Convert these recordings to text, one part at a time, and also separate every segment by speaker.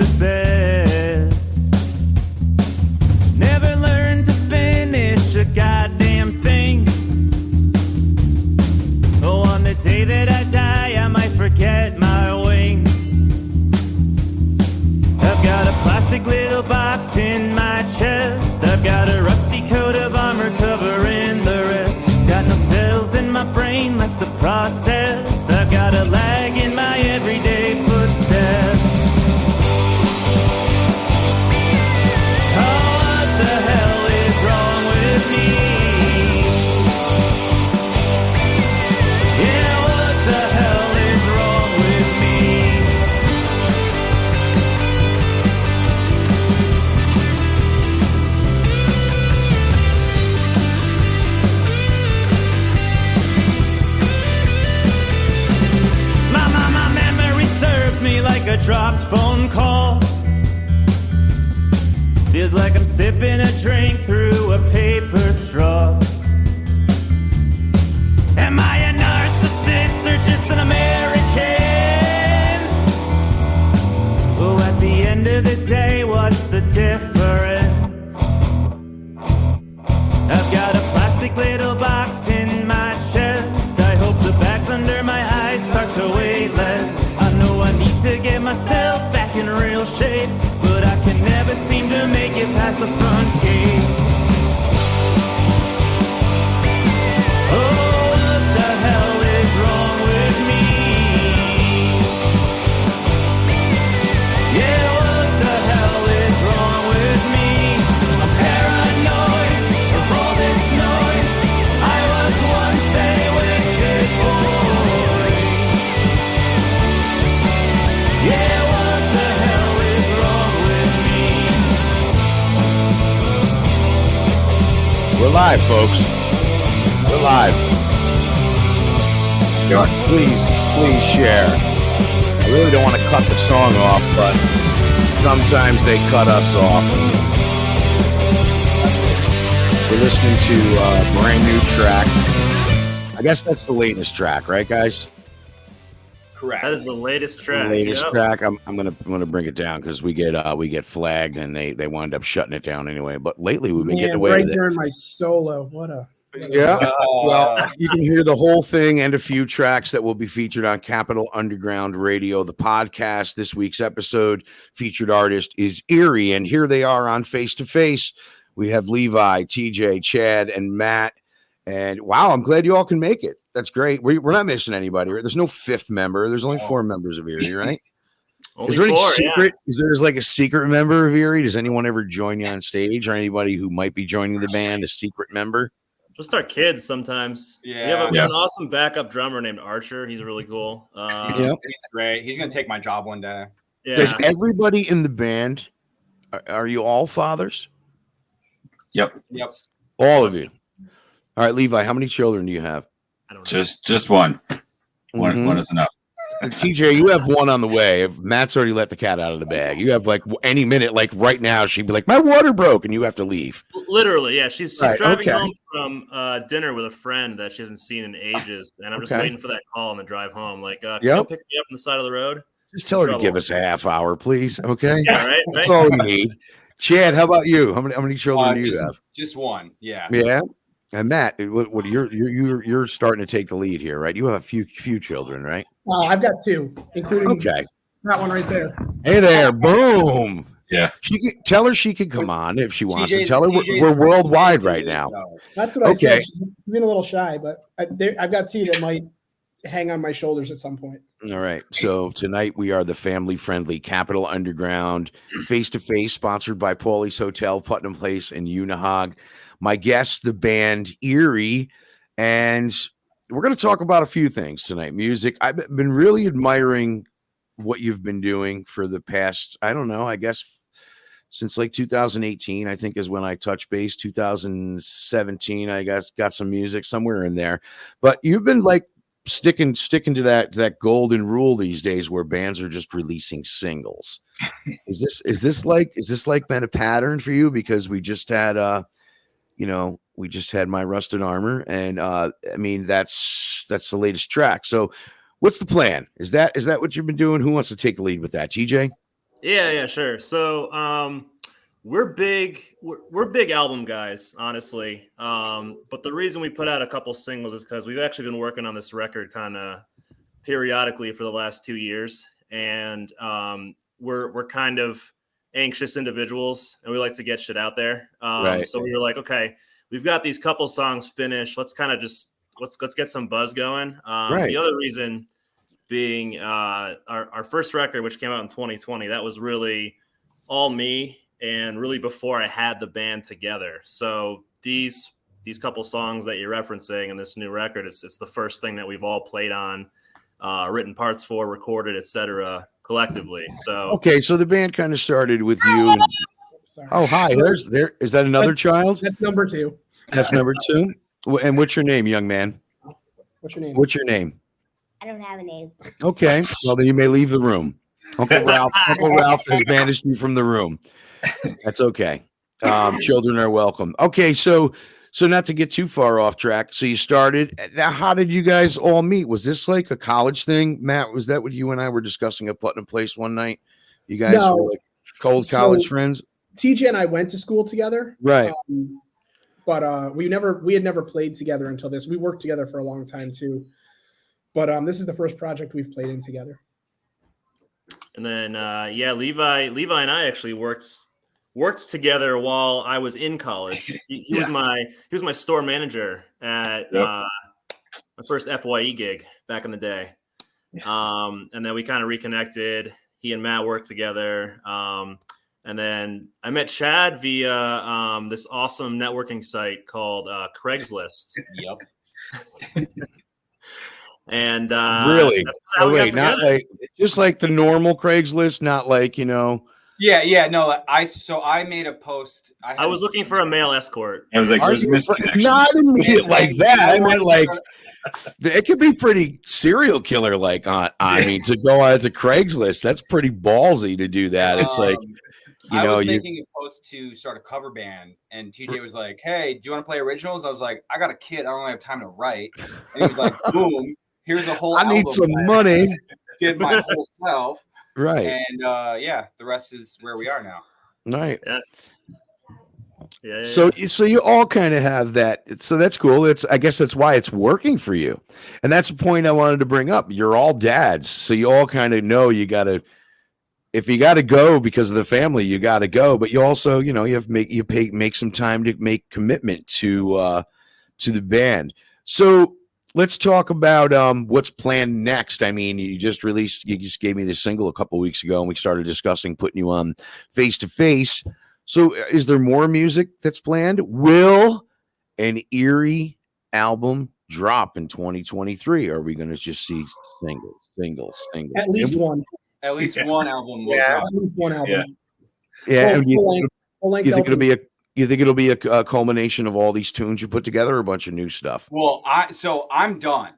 Speaker 1: to bed. Never learned to finish a goddamn thing. Oh, on the day that I die, I might forget my wings. I've got a plastic little box in my chest. I've got a rusty coat of armor covering the rest. Got no cells in my brain left to process. I've got a lag in my everyday footsteps. Oh, what the hell is wrong with me? Yeah, what the hell is wrong with me? My memory serves me like a dropped phone call. Feels like I'm sipping a drink through a paper straw. Am I a narcissist or just an American? Oh, at the end of the day, what's the difference? I've got a plastic little box in my chest. I hope the bags under my eyes start to weigh less. I know I need to get myself back in real shape, but I can never seem to make it past the front gate. Oh, what the hell is wrong with me? Yeah, what the hell is wrong with me? I'm paranoid of all this noise. I was once a wicked boy. Yeah, what the hell is wrong with me?
Speaker 2: We're live, folks. We're live. Please share. I really don't want to cut the song off, but sometimes they cut us off. We're listening to a brand new track. I guess that's the latest track, right, guys?
Speaker 3: Correct.
Speaker 4: That is the latest track.
Speaker 2: The latest
Speaker 4: Yep.
Speaker 2: track. I'm gonna bring it down because we get flagged and they wind up shutting it down anyway. But lately we've been getting away
Speaker 5: right
Speaker 2: with it.
Speaker 5: during my solo. What a
Speaker 2: Yeah. Well, you can hear the whole thing and a few tracks that will be featured on Capital Underground Radio, the podcast. This week's episode featured artist is E.R.I.E, and here they are on Face to Face. We have Levi, TJ, Chad, and Matt. And wow, I'm glad you all can make it. That's great. We're not missing anybody. Right? There's no fifth member. There's only 4 members of E.R.I.E, right?
Speaker 4: Only
Speaker 2: Is there any
Speaker 4: 4,
Speaker 2: secret? Is there like a secret member of E.R.I.E? Does anyone ever join you on stage, or anybody who might be joining the band, a secret member?
Speaker 4: Just our kids sometimes.
Speaker 3: Yeah.
Speaker 4: We have an awesome backup drummer named Archer. He's really cool.
Speaker 2: Yeah.
Speaker 3: He's great. He's gonna take my job one day.
Speaker 4: Yeah.
Speaker 2: Does everybody in the band, are you all fathers?
Speaker 6: Yep.
Speaker 2: All of you. All right, Levi, how many children do you have?
Speaker 4: I don't know.
Speaker 6: Just one. One is enough.
Speaker 2: TJ, you have one on the way. If Matt's already let the cat out of the bag, you have like any minute, like right now, she'd be like, my water broke, and you have to leave.
Speaker 4: Literally, yeah. She's
Speaker 2: Right,
Speaker 4: driving
Speaker 2: okay.
Speaker 4: home from dinner with a friend that she hasn't seen in ages, and I'm just
Speaker 2: Okay.
Speaker 4: waiting for that call on the drive home. Like, can
Speaker 2: Yep.
Speaker 4: you pick me up on the side of the road?
Speaker 2: Just tell her to give us a half hour, please. Okay,
Speaker 4: Yeah, right.
Speaker 2: that's all we need. Chad, how about you? How many children do you have?
Speaker 3: Just one. Yeah.
Speaker 2: Yeah, and Matt, what you're starting to take the lead here, right? You have a few children, right?
Speaker 5: Oh, I've got 2, including
Speaker 2: Okay.
Speaker 5: that one right there.
Speaker 2: Hey there, boom.
Speaker 6: Yeah.
Speaker 2: Tell her she can come on if she wants to.
Speaker 3: TJ's
Speaker 2: Tell her we're worldwide right now.
Speaker 5: That's what I
Speaker 2: Okay.
Speaker 5: said. She's being a little shy, but I've got 2 that might hang on my shoulders at some point.
Speaker 2: All right. So tonight we are the family-friendly Capital Underground face-to-face, sponsored by Paulie's Hotel, Putnam Place, and Unihog. My guests, the band E.R.I.E, and we're going to talk about a few things tonight. Music. I've been really admiring what you've been doing for the past, I don't know, I guess since like 2018, I think is when I touched base. 2017, I guess, got some music somewhere in there. But you've been like sticking to that golden rule these days where bands are just releasing singles. Is this like been a pattern for you? Because we just had My Rusted Armor, and I mean that's the latest track. So what's the plan? Is that what you've been doing? Who wants to take the lead with that? TJ?
Speaker 4: Yeah, sure. So we're big album guys, honestly. But the reason we put out a couple singles is because we've actually been working on this record kind of periodically for the last 2 years, and we're kind of anxious individuals, and we like to get shit out there.
Speaker 2: Right.
Speaker 4: So we were like, okay, we've got these couple songs finished. Let's kind of just let's get some buzz going.
Speaker 2: Right.
Speaker 4: The other reason being our first record, which came out in 2020, that was really all me, and really before I had the band together. So these couple songs that you're referencing in this new record, it's the first thing that we've all played on, written parts for, recorded, etc. collectively. So
Speaker 2: Okay, so the band kind of started with you.
Speaker 5: Sorry.
Speaker 2: Oh, hi. There is that another child?
Speaker 5: That's number 2.
Speaker 2: That's number 2. And what's your name, young man?
Speaker 5: What's your name?
Speaker 2: What's your name?
Speaker 7: I don't have a name.
Speaker 2: Okay, well then you may leave the room. Uncle Ralph has banished you from the room. That's okay. Children are welcome. Okay, so not to get too far off track. So you started. Now, how did you guys all meet? Was this like a college thing, Matt? Was that what you and I were discussing at Putnam Place one night? You guys
Speaker 5: No.
Speaker 2: were like cold
Speaker 5: So-
Speaker 2: college friends,
Speaker 5: TJ and I went to school together,
Speaker 2: right?
Speaker 5: But we had never played together until this. We worked together for a long time too, but this is the first project we've played in together.
Speaker 4: and then Levi and I actually worked together while I was in college. He was my store manager at my first FYE gig back in the day. And then we kind of reconnected. He and Matt worked together. And then I met Chad via this awesome networking site called Craigslist.
Speaker 3: Yep.
Speaker 2: Really?
Speaker 4: And that's how we got
Speaker 2: Wait, not
Speaker 4: together.
Speaker 2: like just like the normal Craigslist, not like
Speaker 3: Yeah. No, I made a post.
Speaker 4: I was looking for a male escort.
Speaker 6: I was like, there's misconnections.
Speaker 2: Not immediate like that. I meant like it could be pretty serial killer like on. I mean, to go out to Craigslist, that's pretty ballsy to do that. It's like
Speaker 3: I was making a post to start a cover band, and TJ was like, "Hey, do you want to play originals?" I was like, "I got a kid. I don't really have time to write." And he was like, "Boom, here's a whole.
Speaker 2: I need
Speaker 3: album
Speaker 2: some
Speaker 3: that I
Speaker 2: money.
Speaker 3: did my whole self."
Speaker 2: Right.
Speaker 3: And the rest is where we are now.
Speaker 2: Right.
Speaker 4: Yeah.
Speaker 2: So you all kind of have that. So that's cool. I guess that's why it's working for you. And that's the point I wanted to bring up. You're all dads. So you all kind of know if you got to go because of the family, you got to go. But you also, you have to make some time to make commitment to the band. So let's talk about what's planned next. I mean, you just gave me this single a couple weeks ago, and we started discussing putting you on Face to Face. So is there more music that's planned? Will an E.R.I.E album drop in 2023? Or are we going to just see singles?
Speaker 5: At least one.
Speaker 3: At least one album. Will
Speaker 2: Yeah.
Speaker 3: drop.
Speaker 5: At least one album.
Speaker 2: Yeah.
Speaker 5: Full-length
Speaker 2: You think
Speaker 5: LP.
Speaker 2: it'll be a culmination of all these tunes you put together, or a bunch of new stuff?
Speaker 3: Well, I'm done.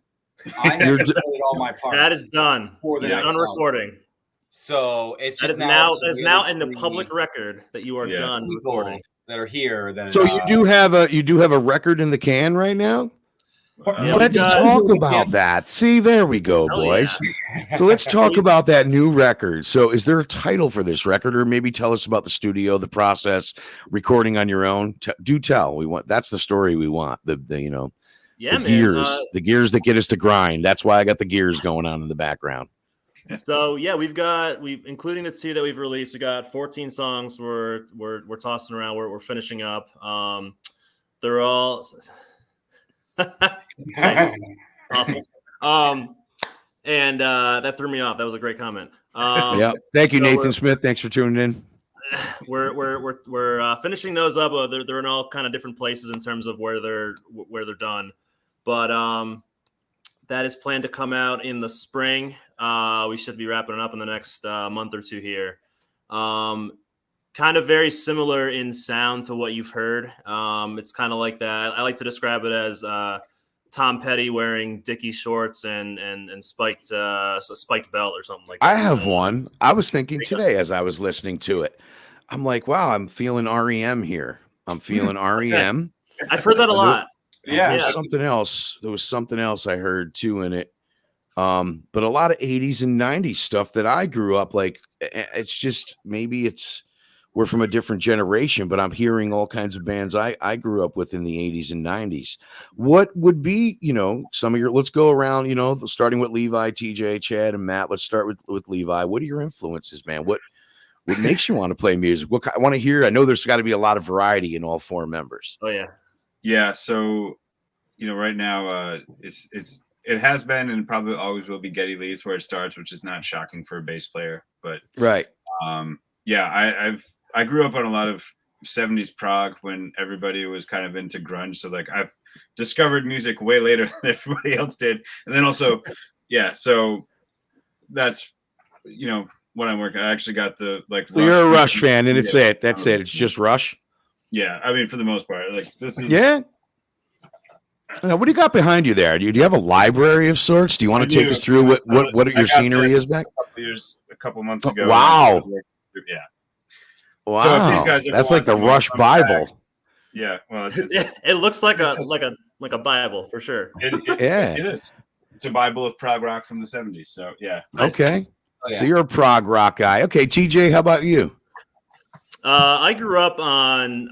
Speaker 3: I have
Speaker 2: You're
Speaker 3: played all my parts.
Speaker 4: That is done.
Speaker 3: For the
Speaker 4: It's
Speaker 3: next
Speaker 4: done
Speaker 3: album.
Speaker 4: recording.
Speaker 3: So it's
Speaker 4: That
Speaker 3: just
Speaker 4: is now in the
Speaker 3: three
Speaker 4: public record that you are done
Speaker 3: people
Speaker 4: recording.
Speaker 3: that are here. That
Speaker 2: So you do have a record in the can right now?
Speaker 4: Yeah,
Speaker 2: Let's
Speaker 4: we've got-
Speaker 2: talk about that. See, there we go,
Speaker 4: Hell
Speaker 2: boys. So let's talk about that new record. So is there a title for this record, or maybe tell us about the studio, the process, recording on your own? Do tell. That's the story we want. The
Speaker 4: Yeah, man.
Speaker 2: the gears that get us to grind. That's why I got the gears going on in the background.
Speaker 4: So yeah, we've including the 2 that we've released. We got 14 songs. We're tossing around. We're finishing up. They're all nice, awesome. And that threw me off. That was a great comment.
Speaker 2: Yeah, thank you,
Speaker 4: so
Speaker 2: Nathan Smith. Thanks for tuning in.
Speaker 4: We're finishing those up. They're in all kind of different places in terms of where they're done, but that is planned to come out in the spring. We should be wrapping it up in the next month or 2 here. Kind of very similar in sound to what you've heard. It's kind of like that. I like to describe it as Tom Petty wearing Dickies shorts and spiked belt or something like that.
Speaker 2: I have one. I was thinking today as I was listening to it. I'm like, wow, I'm feeling REM here. I'm feeling REM.
Speaker 4: I've heard that a lot.
Speaker 3: Yeah.
Speaker 2: There was something else I heard too in it. But a lot of 80s and 90s stuff that I grew up like it's just maybe we're from a different generation, but I'm hearing all kinds of bands I grew up with in the 80s and 90s. What would be, some of your, let's go around, starting with Levi, TJ, Chad, and Matt. Let's start with Levi. What are your influences, man? What makes you want to play music? I want to hear. I know there's got to be a lot of variety in all four members.
Speaker 4: Oh yeah.
Speaker 6: Yeah. So, right now, it has been and probably always will be Geddy Lee's where it starts, which is not shocking for a bass player, but
Speaker 2: right.
Speaker 6: Yeah, I grew up on a lot of 70s prog when everybody was kind of into grunge. So like I've discovered music way later than everybody else did. And then also, so that's, what I'm working. I actually got the like.
Speaker 2: So you're a Rush fan, and it's it. That's it. It's just Rush.
Speaker 6: Yeah, I mean, for the most part, like this is.
Speaker 2: Yeah. Now, what do you got behind you there? Do you have a library of sorts? Do you want to take us through what your scenery is back?
Speaker 6: A couple months ago.
Speaker 2: Wow.
Speaker 6: Yeah.
Speaker 2: Wow. So if these guys that's like the Rush Bible.
Speaker 6: Yeah. Well,
Speaker 4: it looks like a Bible for sure.
Speaker 6: It is. It's a Bible of prog rock from the 70s. So yeah.
Speaker 2: Okay. Oh, yeah. So you're a prog rock guy. Okay, TJ, how about you?
Speaker 4: I grew up on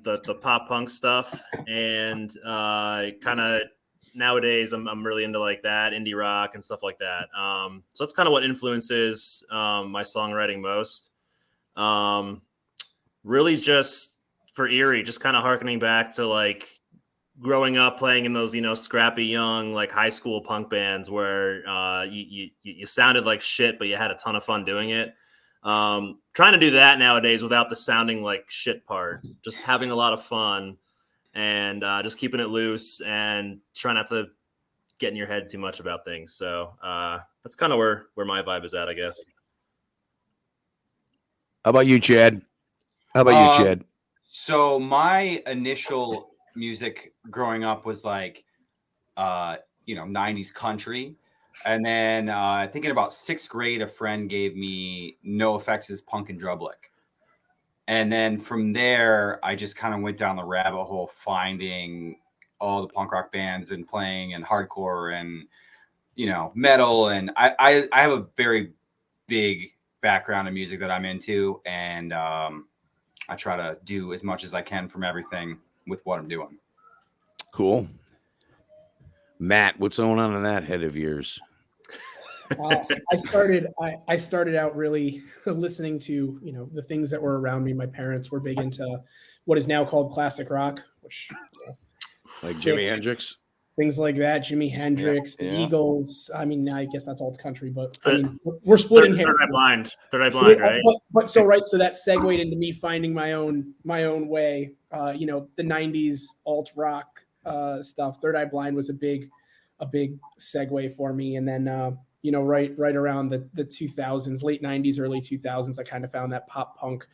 Speaker 4: the pop punk stuff, and kind of nowadays I'm really into like that indie rock and stuff like that. So that's kind of what influences my songwriting most. Really just for E.R.I.E, just kind of harkening back to like growing up playing in those, scrappy young, like high school punk bands where you sounded like shit, but you had a ton of fun doing it. Trying to do that nowadays without the sounding like shit part, just having a lot of fun and just keeping it loose and try not to get in your head too much about things. So that's kind of where my vibe is at, I guess.
Speaker 2: How about you, Chad?
Speaker 3: So my initial music growing up was like, 90s country. And then I think in about 6th grade, a friend gave me NoFX's Punk and Drublick. And then from there, I just kind of went down the rabbit hole finding all the punk rock bands and playing and hardcore and, metal. And I have a very big background in music that I'm into. And I try to do as much as I can from everything with what I'm doing.
Speaker 2: Cool. Matt, what's going on in that head of yours?
Speaker 5: I started out really listening to, the things that were around me. My parents were big into what is now called classic rock, which
Speaker 2: like Jimi Hendrix,
Speaker 5: things like that. Jimi Hendrix, the Eagles. I mean, I guess that's alt country, but we're splitting hairs.
Speaker 4: Third Eye Blind, right?
Speaker 5: But so that segued into me finding my own way. The '90s alt rock stuff. Third Eye Blind was a big segue for me, and then. Right around the 2000s, late 90s, early 2000s, I kind of found that pop punk,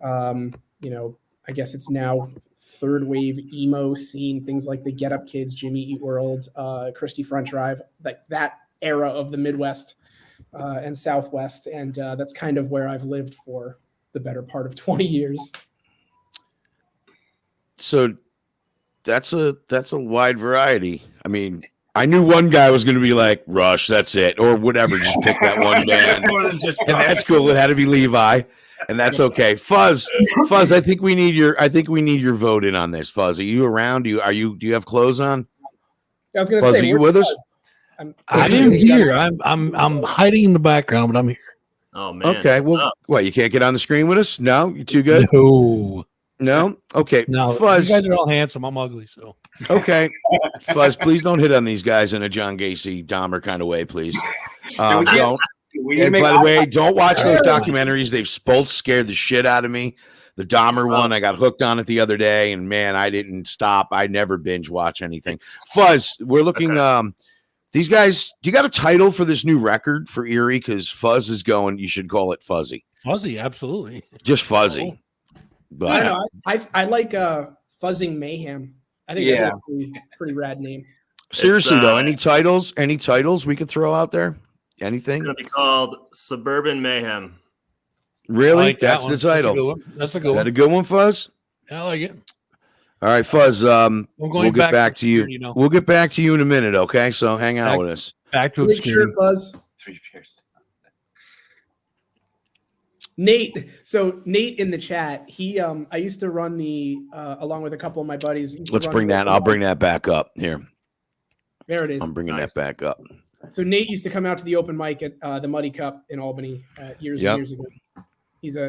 Speaker 5: I guess it's now third wave emo scene, things like the Get Up Kids, Jimmy Eat World, Christie Front Drive, like that era of the Midwest and Southwest. And that's kind of where I've lived for the better part of 20 years.
Speaker 2: So that's a wide variety. I mean, I knew one guy was going to be like Rush, that's it, or whatever. Just pick that one band, and that's cool. It had to be Levi, and that's okay. Fuzz, I think we need your vote in on this. Fuzz, are you around? Do you have clothes on?
Speaker 5: I was going
Speaker 2: to say, are you with us?
Speaker 7: I am here. I'm hiding in the background, but I'm here.
Speaker 4: Oh man.
Speaker 2: Okay. Well, what? You can't get on the screen with us? No, you too good. No. Okay.
Speaker 7: No,
Speaker 2: Fuzz.
Speaker 7: You guys are all handsome. I'm ugly, so.
Speaker 2: Okay. Fuzz, please don't hit on these guys in a John Gacy Dahmer kind of way, please. Don't. And by the way, don't watch those documentaries. They've both scared the shit out of me. The Dahmer one, I got hooked on it the other day, and man, I didn't stop. I never binge watch anything. Fuzz, we're looking. These guys, do you got a title for this new record for E.R.I.E? Because Fuzz is going. You should call it Fuzzy.
Speaker 7: Fuzzy, absolutely.
Speaker 2: Just Fuzzy.
Speaker 5: But I don't know. I like Fuzzing Mayhem. I think that's a pretty rad name.
Speaker 2: Seriously though, any titles we could throw out there? Anything?
Speaker 4: It's gonna be called Suburban Mayhem.
Speaker 2: Really?
Speaker 7: Like
Speaker 2: that's the title.
Speaker 7: That's a good one.
Speaker 2: Is that a good one, Fuzz?
Speaker 7: I like it.
Speaker 2: All right, Fuzz. We'll get back to you. We'll get back to you in a minute, okay? So hang out with us.
Speaker 7: Back to obscurity.
Speaker 5: Fuzz.
Speaker 6: 3 years.
Speaker 5: Nate. So Nate in the chat, he I used to run the along with a couple of my buddies. used to
Speaker 2: Let's
Speaker 5: run
Speaker 2: bring
Speaker 5: the
Speaker 2: that.
Speaker 5: open
Speaker 2: I'll
Speaker 5: mic.
Speaker 2: bring that back up here.
Speaker 5: There it is.
Speaker 2: I'm bringing
Speaker 4: Nice.
Speaker 2: that back up.
Speaker 5: So Nate used to come out to the open mic at the Muddy Cup in Albany years
Speaker 2: Yep.
Speaker 5: and years ago.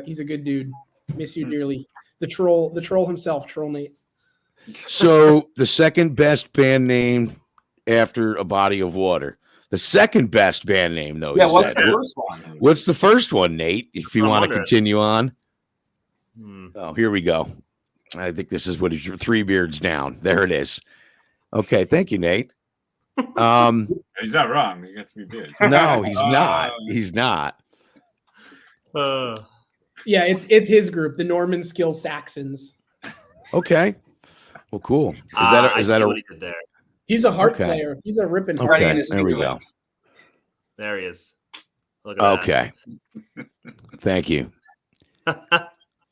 Speaker 5: He's a good dude. Miss you dearly. The troll himself, Troll Nate.
Speaker 2: So the second best band name after A Body of Water. The second best band name, though.
Speaker 3: Yeah,
Speaker 2: he
Speaker 3: what's
Speaker 2: said.
Speaker 3: the first one?
Speaker 2: What's the first one, Nate? If you
Speaker 4: I'm
Speaker 2: want to
Speaker 4: wondering.
Speaker 2: continue on.
Speaker 4: Hmm.
Speaker 2: Oh, here we go. I think this is what is your Three Beards Down. There it is. Okay, thank you, Nate.
Speaker 6: He's not wrong. He got 3 beards.
Speaker 2: No, he's not. He's not.
Speaker 5: Yeah, it's his group, the Norman Skill Saxons.
Speaker 2: Okay. Well, cool. Is
Speaker 4: I
Speaker 2: that
Speaker 4: see
Speaker 2: a
Speaker 4: what he did there?
Speaker 5: He's a harp
Speaker 2: Okay.
Speaker 5: player. He's a ripping
Speaker 2: Okay.
Speaker 5: harp.
Speaker 3: Right in his
Speaker 2: there we go.
Speaker 3: fingerlips.
Speaker 4: There he is. Look at
Speaker 2: Okay. Thank you.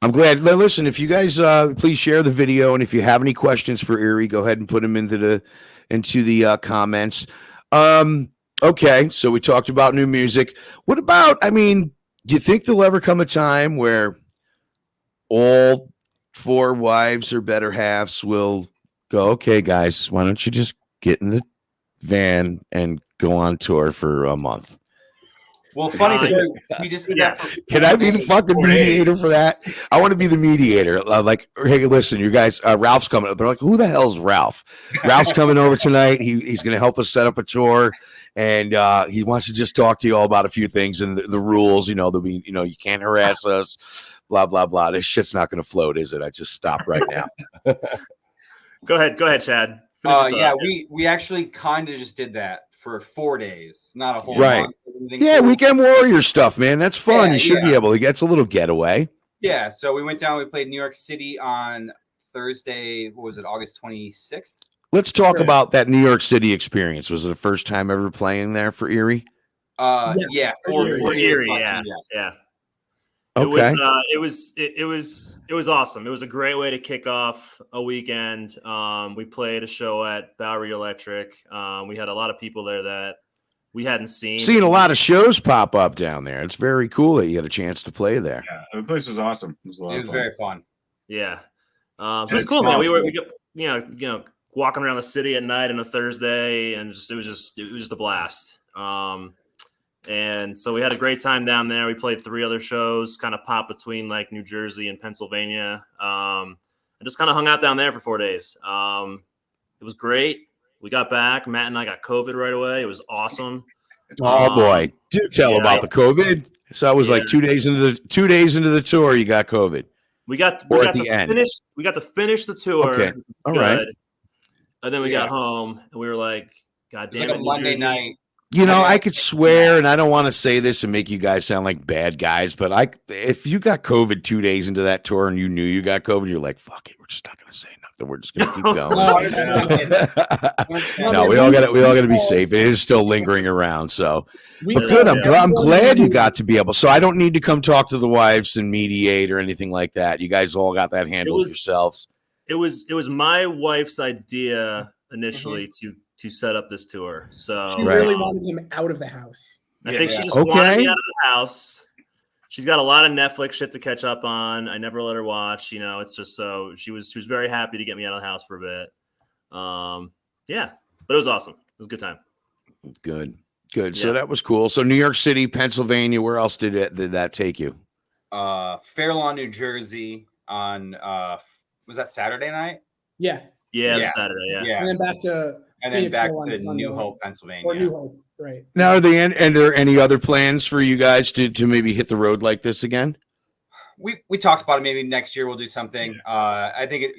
Speaker 2: I'm glad. Listen, if you guys please share the video, and if you have any questions for E.R.I.E, go ahead and put them into the comments. Okay, so we talked about new music. What about? I mean, do you think there'll ever come a time where all 4 wives or better halves will go, okay, guys, why don't you just get in the van and go on tour for a month?
Speaker 3: Well, funny
Speaker 4: Fine.
Speaker 3: story. We just did that. For
Speaker 2: Can I be the fucking
Speaker 3: 4 days.
Speaker 2: mediator for that? I want to be the mediator. Like, hey, listen, you guys, Ralph's coming. They're like, who the hell's Ralph? Ralph's coming over tonight. He's going to help us set up a tour. And he wants to just talk to you all about a few things and the rules. There'll be, you can't harass us, blah, blah, blah. This shit's not going to float, is it? I just stop right now.
Speaker 4: Go ahead, Chad. Finish your
Speaker 3: Yeah,
Speaker 4: thought.
Speaker 3: we actually kind of just did that for 4 days, not a whole
Speaker 2: Right.
Speaker 3: month. Anything
Speaker 2: Yeah,
Speaker 3: cool.
Speaker 2: Weekend Warrior stuff, man. That's fun.
Speaker 3: Yeah,
Speaker 2: You should be
Speaker 3: yeah.
Speaker 2: able to get a little getaway.
Speaker 3: Yeah, so we went down. We played New York City on Thursday. What was it? August 26th.
Speaker 2: Let's talk
Speaker 5: Right.
Speaker 2: about that New York City experience. Was it the first time ever playing there for E.R.I.E?
Speaker 5: Yes,
Speaker 3: Yeah,
Speaker 5: for
Speaker 3: for
Speaker 5: E.R.I.E.
Speaker 4: E.R.I.E,
Speaker 3: fucking
Speaker 4: yeah,
Speaker 3: yes.
Speaker 4: yeah.
Speaker 2: Okay.
Speaker 4: It was awesome. It was a great way to kick off a weekend. We played a show at Bowery Electric. We had a lot of people there that we hadn't seen.
Speaker 2: Seen a lot of shows pop up down there. It's very cool that you had a chance to play there.
Speaker 6: Yeah, the place was awesome. It was a lot
Speaker 3: It
Speaker 6: of
Speaker 3: was
Speaker 6: fun.
Speaker 3: very fun.
Speaker 4: Yeah. So
Speaker 6: And
Speaker 4: it's
Speaker 6: it's
Speaker 4: cool, man. We
Speaker 6: small,
Speaker 4: got, you know, walking around the city at night on a Thursday, and it was just a blast. And so we had a great time down there. We played 3 other shows, kind of pop between like New Jersey and Pennsylvania. I just kind of hung out down there for 4 days. It was great. We got back. Matt and I got COVID right away. It was awesome.
Speaker 2: Oh boy, do tell
Speaker 4: yeah,
Speaker 2: about the COVID. So I was like
Speaker 4: Yeah.
Speaker 2: 2 days into the tour, you got COVID.
Speaker 4: We got
Speaker 2: Or at
Speaker 4: to
Speaker 2: the end.
Speaker 4: finish. We got to finish the tour.
Speaker 2: Okay. All
Speaker 4: Good.
Speaker 2: right.
Speaker 4: And then we
Speaker 3: Yeah.
Speaker 4: got home, and we were like, "God
Speaker 3: It was
Speaker 4: damn
Speaker 3: like
Speaker 4: it,
Speaker 3: a
Speaker 4: New
Speaker 3: Monday
Speaker 4: Jersey."
Speaker 3: night.
Speaker 2: I could swear, and I don't want to say this and make you guys sound like bad guys, but if you got COVID 2 days into that tour and you knew you got COVID, you're like, fuck it, we're just not going to say nothing. We're just going to keep going. No, we all got to be safe. It is still lingering around. So, but good. I'm glad you got to be able. So I don't need to come talk to the wives and mediate or anything like that. You guys all got that handled yourselves.
Speaker 4: It was my wife's idea initially to set up this tour. So
Speaker 5: She
Speaker 2: Right.
Speaker 5: really wanted him out of the house.
Speaker 4: I think she
Speaker 3: Yeah.
Speaker 4: just wanted
Speaker 2: Okay.
Speaker 4: me out of the house. She's got a lot of Netflix shit to catch up on. I never let her watch. It's just so she was very happy to get me out of the house for a bit. Yeah, but it was awesome. It was a good time.
Speaker 2: Good. So
Speaker 4: Yeah.
Speaker 2: that was cool. So New York City, Pennsylvania. Where else did that take you?
Speaker 3: Fair Lawn, New Jersey on was that Saturday night?
Speaker 5: Yeah.
Speaker 4: Yeah, it was
Speaker 3: Yeah.
Speaker 4: Saturday. Yeah.
Speaker 3: Yeah.
Speaker 5: And then back to
Speaker 3: And then
Speaker 5: Phoenix
Speaker 3: back
Speaker 5: Hill on
Speaker 3: to
Speaker 5: Sunday.
Speaker 3: New Hope, Pennsylvania.
Speaker 5: Or New Hope, right.
Speaker 2: Now, are there any other plans for you guys to maybe hit the road like this again?
Speaker 3: We talked about it. Maybe next year we'll do something. I think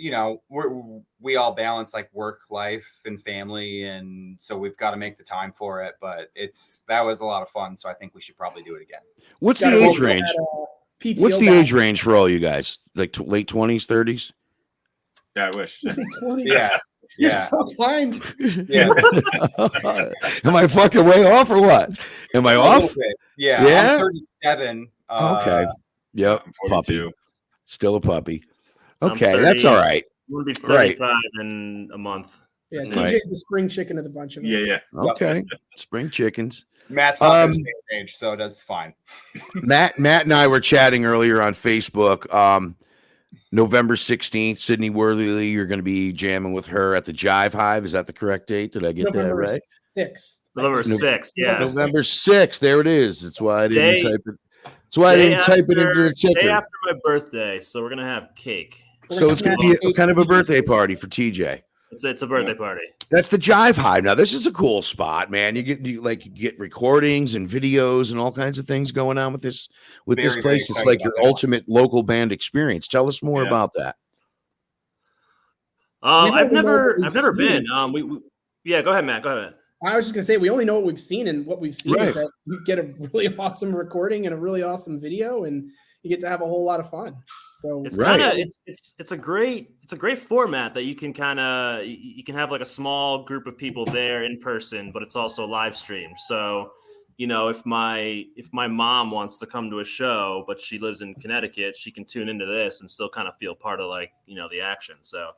Speaker 3: we all balance like work life and family, and so we've got to make the time for it. But that was a lot of fun, so I think we should probably do it again.
Speaker 2: What's the
Speaker 5: Gotta
Speaker 2: age
Speaker 5: hope
Speaker 2: range?
Speaker 5: that, PTO
Speaker 2: What's the
Speaker 5: back.
Speaker 2: age range for all you guys? Like late 20s, 30s?
Speaker 6: Yeah, I wish.
Speaker 5: 20.
Speaker 3: Yeah,
Speaker 5: You're
Speaker 3: yeah,
Speaker 5: so kind.
Speaker 3: yeah.
Speaker 2: Am I fucking way off or what? Am I
Speaker 3: A
Speaker 2: off?
Speaker 3: little bit. Yeah,
Speaker 2: Yeah?
Speaker 3: I'm 37.
Speaker 2: Okay. Yep.
Speaker 6: I'm
Speaker 2: Puppy.
Speaker 6: 42.
Speaker 2: Still a puppy.
Speaker 4: I'm
Speaker 2: Okay, that's
Speaker 4: 30.
Speaker 2: all right.
Speaker 4: I'm gonna be
Speaker 2: Right.
Speaker 4: 35 in a month.
Speaker 5: Yeah,
Speaker 2: Right.
Speaker 5: TJ's the spring chicken of the bunch of us.
Speaker 6: Yeah.
Speaker 2: Okay. Spring chickens.
Speaker 3: Matt's not
Speaker 2: Um,
Speaker 3: the same age, so that's fine.
Speaker 2: Matt and I were chatting earlier on Facebook. November 16th, Sydney Worthley, you're going to be jamming with her at the Jive Hive. Is that the correct date? Did I get that
Speaker 5: November
Speaker 2: right?
Speaker 5: 6th.
Speaker 4: November 6th. Yeah.
Speaker 2: November 6th. There it is. That's why I didn't
Speaker 4: Day-
Speaker 2: type it. That's why I didn't type it into the
Speaker 4: Day
Speaker 2: ticker.
Speaker 4: after my birthday, so we're gonna have cake.
Speaker 2: So it's going to be a kind of a birthday party for TJ.
Speaker 4: It's a birthday party.
Speaker 2: That's the Jive Hive. Now this is a cool spot, man. You get recordings and videos and all kinds of things going on with this
Speaker 3: Very,
Speaker 2: place.
Speaker 3: very
Speaker 2: It's
Speaker 3: excited
Speaker 2: like
Speaker 3: about
Speaker 2: your
Speaker 3: that.
Speaker 2: ultimate local band experience. Tell us more
Speaker 6: Yeah.
Speaker 2: about that.
Speaker 4: I've
Speaker 5: only know what
Speaker 4: never
Speaker 5: we've
Speaker 4: been.
Speaker 5: seen.
Speaker 4: Yeah, go ahead, Matt. Go ahead.
Speaker 5: I was just gonna say we only know what we've seen, and what we've seen
Speaker 2: Right.
Speaker 5: is that you get a really awesome recording and a really awesome video, and you get to have a whole lot of fun. So
Speaker 4: It's
Speaker 2: Right.
Speaker 4: kind of it's a great format that you can you can have like a small group of people there in person, but it's also live streamed. So, if my mom wants to come to a show, but she lives in Connecticut, she can tune into this and still kind of feel part of the action. So,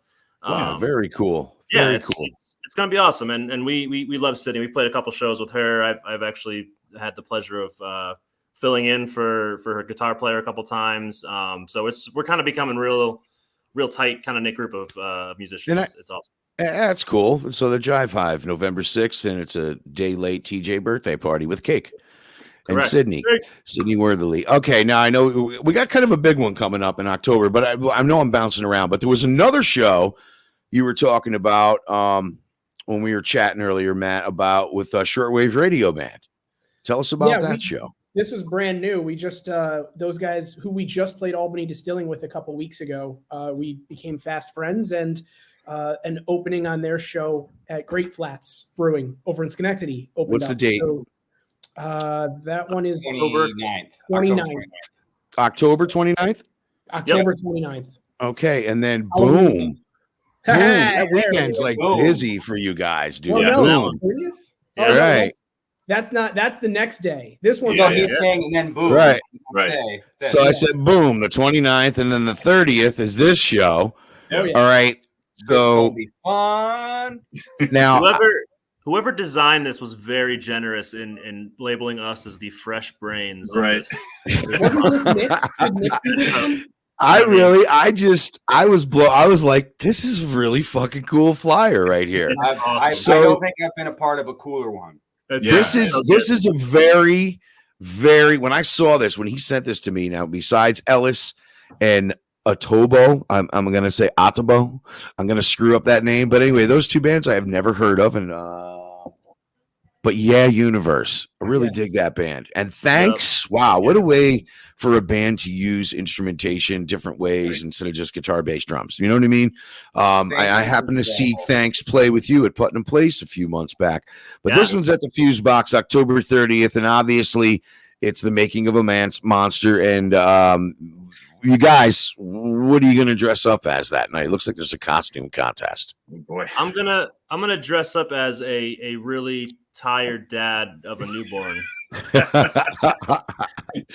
Speaker 2: Wow, very cool.
Speaker 4: yeah,
Speaker 2: Very
Speaker 4: it's
Speaker 2: cool.
Speaker 4: it's gonna be awesome, and we love Sydney. We've played a couple shows with her. I've actually had the pleasure of filling in for her guitar player a couple times. So we're kind of becoming real tight kind of knit group of musicians.
Speaker 2: And
Speaker 4: It's awesome.
Speaker 2: That's cool. So the Jive Hive, November 6th, and it's a day late TJ birthday party with cake. And
Speaker 4: Correct.
Speaker 2: Sydney Worthley. Okay, now I know we got kind of a big one coming up in October, but I know I'm bouncing around. But there was another show you were talking about when we were chatting earlier, Matt, about with a shortwave radio band. Tell us about that show.
Speaker 5: This was brand new. We just those guys who we just played Albany Distilling with a couple weeks ago. We became fast friends, and an opening on their show at Great Flats Brewing over in Schenectady opened
Speaker 2: What's the
Speaker 5: up.
Speaker 2: date?
Speaker 5: So, that one is
Speaker 3: 29th.
Speaker 5: 29th.
Speaker 2: October 29th?
Speaker 5: October 29th.
Speaker 2: Okay, and then
Speaker 5: Halloween.
Speaker 2: boom.
Speaker 5: Hey,
Speaker 2: That
Speaker 5: there
Speaker 2: weekend's
Speaker 5: we
Speaker 2: like
Speaker 3: go.
Speaker 2: busy for you guys, dude.
Speaker 5: Well,
Speaker 4: Yeah,
Speaker 5: no,
Speaker 2: Boom.
Speaker 5: it's the 30th?
Speaker 4: Yeah.
Speaker 5: Oh, no,
Speaker 2: Right.
Speaker 5: That's the next day. This one's
Speaker 3: So
Speaker 5: on
Speaker 3: he's
Speaker 5: the
Speaker 3: saying, and then boom.
Speaker 2: Right.
Speaker 6: Right.
Speaker 3: Day.
Speaker 2: So I said boom, the 29th, and then the 30th is this show.
Speaker 5: Oh, yeah.
Speaker 2: All right.
Speaker 3: This is
Speaker 2: So
Speaker 3: gonna be fun.
Speaker 2: now
Speaker 4: Whoever designed this was very generous in labeling us as the fresh brains. Of
Speaker 6: Right.
Speaker 4: this
Speaker 5: Wasn't this Nick? Did Nick do this?
Speaker 2: I was like, this is a really fucking cool flyer right here.
Speaker 4: It's
Speaker 3: I
Speaker 4: awesome.
Speaker 3: don't think I've been a part of a cooler one.
Speaker 4: It's-
Speaker 2: This
Speaker 6: Yeah.
Speaker 2: is a very, very, when I saw this, when he sent this to me, now besides Ellis and Atobo, I'm gonna say Atobo. I'm gonna screw up that name, but anyway, those two bands I have never heard of, and but yeah, Universe. I really dig that band. And thanks. Wow, what a way for a band to use instrumentation different ways instead of just guitar, bass, drums. You know what I mean? I happened to see Thanks play with you at Putnam Place a few months back. But this one's at the Fuse Box October 30th, and obviously it's the making of a man's monster. And you guys, what are you gonna dress up as that night? It looks like there's a costume contest.
Speaker 6: Oh boy.
Speaker 4: I'm gonna dress up as a really tired dad of a newborn. It's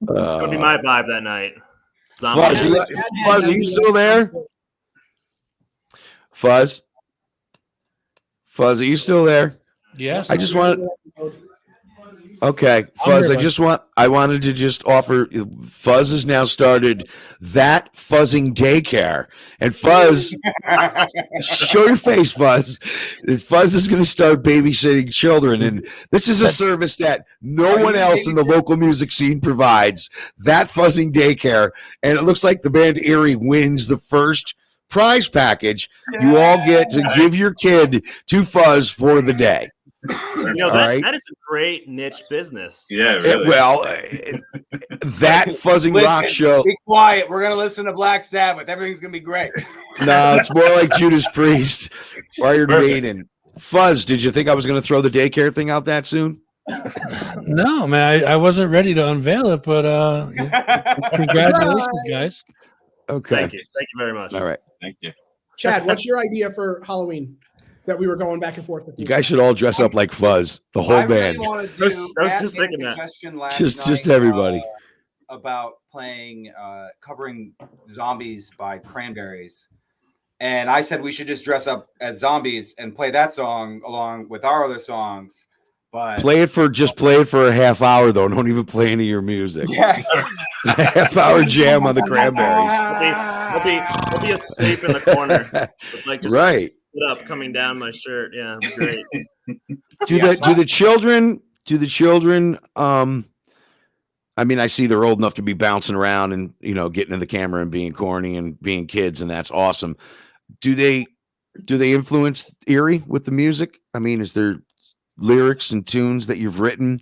Speaker 4: gonna be my vibe that night.
Speaker 2: Fuzz, Fuzz, are you still there? Fuzz, are you still there?
Speaker 7: Yes.
Speaker 2: I just want. Okay, Fuzz. I wanted to just offer. Fuzz has now started that fuzzing daycare, and Fuzz, show your face, Fuzz. Fuzz is going to start babysitting children, and this is a service that no one else in the local music scene provides. That fuzzing daycare, and it looks like the band E.R.I.E wins the first prize package. You all get to give your kid to Fuzz for the day.
Speaker 4: That is a great niche business.
Speaker 6: Yeah, really.
Speaker 2: That fuzzing rock show.
Speaker 3: Be quiet. We're gonna listen to Black Sabbath. Everything's gonna be great.
Speaker 2: No, it's more like Judas Priest, Iron Maiden. Fuzz, did you think I was going to throw the daycare thing out that soon?
Speaker 7: No, man, I wasn't ready to unveil it, but congratulations, guys.
Speaker 2: Okay.
Speaker 4: Thank you very much.
Speaker 2: All right.
Speaker 6: Thank you.
Speaker 5: Chad, what's your idea for Halloween that we were going back and forth with?
Speaker 2: You guys should all dress up like Fuzz, the whole band.
Speaker 4: I was just thinking that.
Speaker 2: Just everybody.
Speaker 3: About playing, covering Zombies by Cranberries. And I said we should just dress up as zombies and play that song along with our other songs. But
Speaker 2: play it for a half hour though. Don't even play any of your music.
Speaker 3: yes,
Speaker 2: A half hour jam on the Cranberries.
Speaker 4: I'll be asleep in the corner, with like just
Speaker 2: Right.
Speaker 4: spit up coming down my shirt. Yeah, it'd be great.
Speaker 2: Do the children I mean, I see they're old enough to be bouncing around and, you know, getting in the camera and being corny and being kids, and that's awesome. Do they influence E.R.I.E with the music? I mean, is there lyrics and tunes that you've written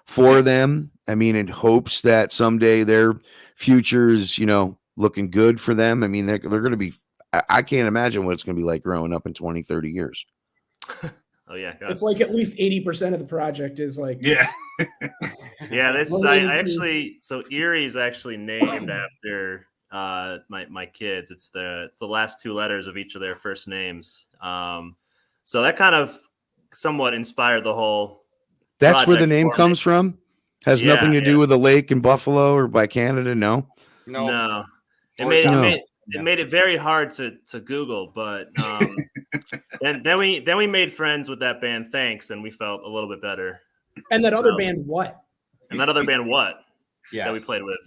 Speaker 2: for them? I mean, in hopes that someday their future is, you know, looking good for them. I mean, they're going to be, I can't imagine what it's going to be like growing up in 20, 30 years.
Speaker 4: Oh yeah, God.
Speaker 5: It's like at least 80% of the project is like
Speaker 6: Yeah.
Speaker 4: Yeah, this
Speaker 5: Related
Speaker 4: I
Speaker 5: to-
Speaker 4: actually so E.R.I.E is actually named after my kids. It's the last two letters of each of their first names. So that kind of somewhat inspired the whole.
Speaker 2: That's where the
Speaker 4: project
Speaker 2: name
Speaker 4: for me.
Speaker 2: comes from. Has
Speaker 4: Yeah,
Speaker 2: nothing to do with a lake in Buffalo or by Canada. No.
Speaker 4: No, it
Speaker 3: Or
Speaker 4: made
Speaker 3: John.
Speaker 4: it made it very hard to Google, but then we made friends with that band Thanks, and we felt a little bit better.
Speaker 5: and that other
Speaker 4: No.
Speaker 5: band what?
Speaker 4: And that other band What
Speaker 3: yes.
Speaker 4: that we played with.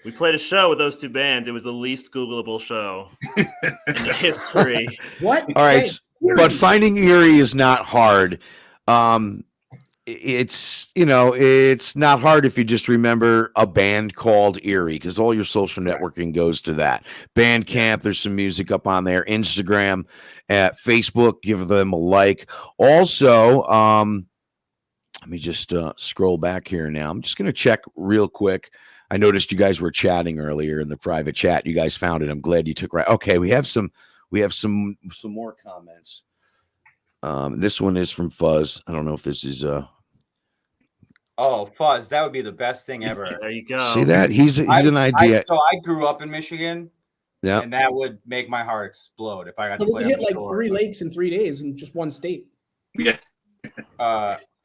Speaker 4: We played a show with those two bands. It was the least Googleable show in the history.
Speaker 5: What?
Speaker 2: All right,
Speaker 5: Thanks.
Speaker 2: but finding E.R.I.E is not hard. It's, you know, it's not hard if you just remember a band called E.R.I.E because all your social networking goes to that. Bandcamp, there's some music up on there. Instagram, at Facebook, give them a like. Also, let me just scroll back here now. I'm just going to check real quick. I noticed you guys were chatting earlier in the private chat. You guys found it. I'm glad you took right. Okay, we have some more comments. This one is from Fuzz. I don't know if this is
Speaker 3: Oh, Fuzz, that would be the best thing ever.
Speaker 4: There you go.
Speaker 2: see that? He's an idea.
Speaker 3: So I grew up in Michigan,
Speaker 2: Yeah.
Speaker 3: and that would make my heart explode if I got
Speaker 5: So
Speaker 3: to
Speaker 5: we
Speaker 3: play
Speaker 5: could
Speaker 3: on
Speaker 5: hit
Speaker 3: the
Speaker 5: like
Speaker 3: shore.
Speaker 5: 3 lakes in 3 days in just one state.
Speaker 6: Yeah.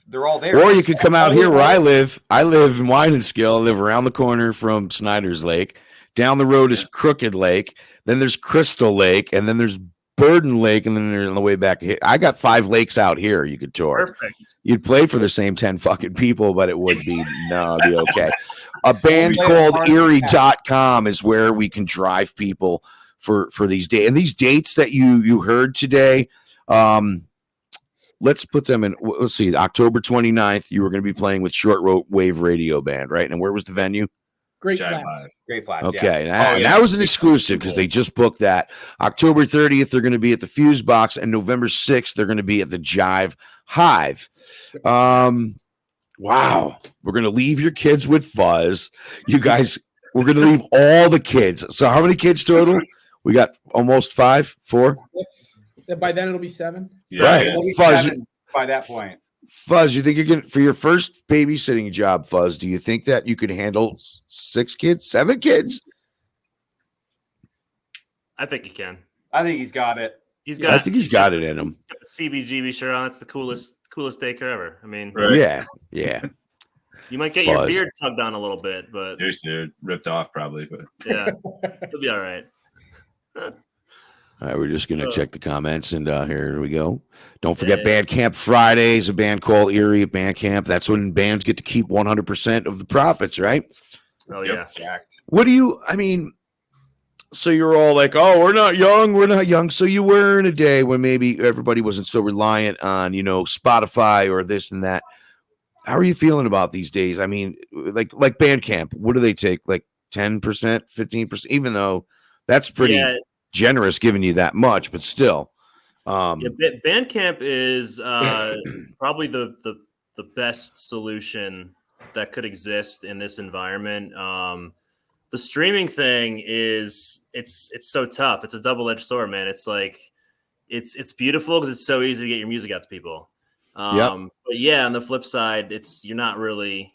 Speaker 3: They're all there.
Speaker 2: Or you could come out here where I live. I live in Widenskill. I live around the corner from Snyder's Lake. Down the road is Crooked Lake. Then there's Crystal Lake, and then there's Burden Lake, and then they're on the way back. I got 5 lakes out here you could tour.
Speaker 4: Perfect.
Speaker 2: You'd play for the same 10 fucking people, but it would be no, it'd be okay. A band
Speaker 3: play
Speaker 2: called
Speaker 3: with
Speaker 2: E.R.I.E.com is where we can drive people for these days. And these dates that you heard today, let's put them in. Let's see, October 29th, you were going to be playing with Short Wave Radio Band, right? And where was the venue?
Speaker 5: Great
Speaker 6: Jive
Speaker 5: Flats.
Speaker 6: Live.
Speaker 3: Great Flats.
Speaker 2: Okay,
Speaker 3: Yeah.
Speaker 2: and that was an exclusive because they just booked that. October 30th, they're going to be at the Fuse Box, and November 6th, they're going to be at the Jive Hive. Wow, we're going to leave your kids with Fuzz. You guys, we're going to leave all the kids. So how many kids total? We got almost 5, 4.
Speaker 5: 6. By then it'll be 7.
Speaker 6: Yeah.
Speaker 2: Right.
Speaker 3: We'll be
Speaker 2: Fuzz,
Speaker 3: 7 by that point.
Speaker 2: Fuzz, you think you can, for your first babysitting job, Fuzz, do you think that you could handle 6 kids, 7 kids?
Speaker 4: I think he can.
Speaker 3: I think he's got it.
Speaker 4: He's
Speaker 2: I
Speaker 4: got.
Speaker 2: think he's got it in him.
Speaker 4: CBGB shirt on. It's the coolest daycare ever. I mean,
Speaker 6: Right.
Speaker 2: Yeah.
Speaker 4: you might get
Speaker 2: Fuzz.
Speaker 4: your beard tugged on a little bit, but
Speaker 6: Seriously, they're ripped off probably, but
Speaker 4: yeah, it'll be all right.
Speaker 2: All right, we're just going to check the comments, and here we go. Don't forget Bandcamp Fridays, a band called E.R.I.E at Bandcamp. That's when bands get to keep 100% of the profits, right?
Speaker 4: Oh
Speaker 6: Yep.
Speaker 4: yeah.
Speaker 2: What do you, I mean, so you're all like, oh, we're not young. So you were in a day when maybe everybody wasn't so reliant on, you know, Spotify or this and that. How are you feeling about these days? I mean, like Bandcamp, what do they take? Like 10%, 15%, even though that's pretty generous giving you that much, but still.
Speaker 4: Bandcamp is probably the best solution that could exist in this environment. The streaming thing is it's so tough. It's a double-edged sword, man. It's like it's beautiful because it's so easy to get your music out to people. But yeah, on the flip side, you're not really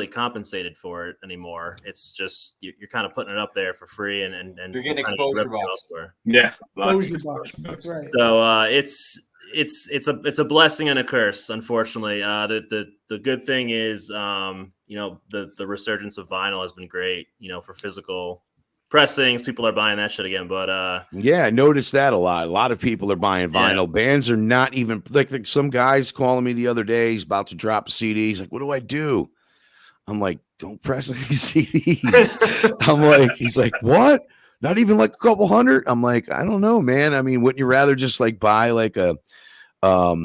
Speaker 4: compensated for it anymore. It's just you're kind of putting it up there for free and
Speaker 3: You're getting
Speaker 4: trying to
Speaker 3: exposure
Speaker 4: rip it
Speaker 3: bucks.
Speaker 4: elsewhere.
Speaker 6: yeah, lots
Speaker 5: Exposure
Speaker 6: of
Speaker 5: bucks.
Speaker 6: exposure
Speaker 5: That's
Speaker 6: bucks.
Speaker 5: right.
Speaker 4: So it's a blessing and a curse, unfortunately. The good thing is the resurgence of vinyl has been great, for physical pressings, people are buying that shit again. But
Speaker 2: yeah, I noticed that a lot. A lot of people are buying vinyl.
Speaker 4: Yeah.
Speaker 2: Bands are not even like some guys calling me the other day. He's about to drop a CD. He's like, "What do I do?" I'm like, "Don't press any CDs." I'm like, he's like, "What? Not even like a couple hundred?" I'm like, "I don't know, man. I mean, wouldn't you rather just like buy like a I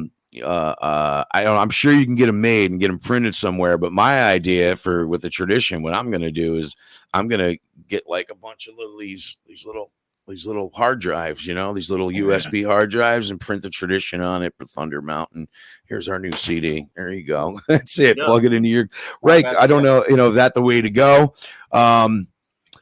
Speaker 2: don't know, I'm sure you can get them made and get them printed somewhere, but my idea for with the tradition, what I'm going to do is I'm going to get like a bunch of these little hard drives, these little USB hard drives, and print the tradition on it for Thunder Mountain. Here's our new CD. There you go. That's it.
Speaker 4: Yeah.
Speaker 2: Plug it into your right. I don't know, is that the way to go?
Speaker 4: I